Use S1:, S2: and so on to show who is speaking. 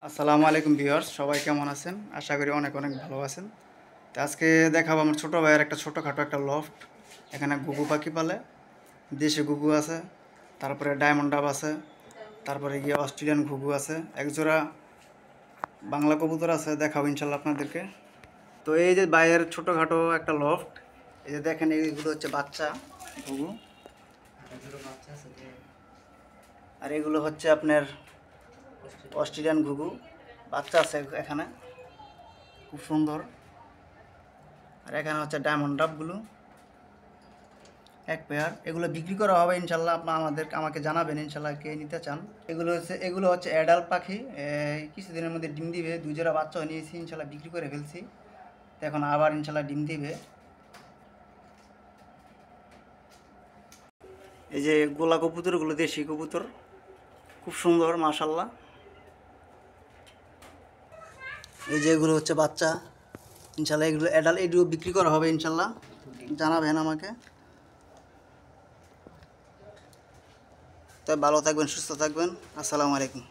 S1: আসসালামু আলাইকুম ভিউয়ার্স, সবাই কেমন আছেন? আশা করি অনেক অনেক ভালো আছেন। তো আজকে দেখাবো আমার ছোটো ভাইয়ের একটা ছোটোখাটো একটা লফট। এখানে ঘুঘু পাখি পালে, দেশি ঘুঘু আছে, তারপরে ডায়মন্ড ডাব আছে, তারপরে গিয়ে অস্ট্রেলিয়ান ঘুঘু আছে, একজোড়া বাংলা কবুতর আছে, দেখাবো ইনশাল্লাহ আপনাদেরকে। তো এই যে ভাইয়ের ছোটোখাটো একটা লফট, এই যে দেখেন এইগুলো হচ্ছে বাচ্চা ঘুঘু, আর এগুলো হচ্ছে আপনার অস্ট্রেলিয়ান ঘুঘু। বাচ্চা আছে এখানে, খুব সুন্দর। আর এখানে হচ্ছে ডায়মন্ড ডাবগুলো এক পেয়ার। এগুলো বিক্রি করা হবে ইনশাল্লাহ, আপনার আমাকে জানাবেন ইনশাল্লাহ কে নিতে চান। এগুলো হচ্ছে অ্যাডাল্ট পাখি, কিছুদিনের মধ্যে ডিম দিবে। দুই জোড়া বাচ্চা নিয়েছি, ইনশাল্লাহ বিক্রি করে ফেলছি। তো এখন আবার ইনশাল্লাহ ডিম দিবে। এই যে গোলা কবুতরগুলো দেশি কবুতর, খুব সুন্দর মাশাল্লাহ। এই যে এগুলো হচ্ছে বাচ্চা, ইনশাল্লাহ এগুলো অ্যাডাল্ট, এগুলো বিক্রি করা হবে ইনশাল্লাহ, জানাবেন আমাকে। তাই ভালো থাকবেন, সুস্থ থাকবেন। আসসালামু আলাইকুম।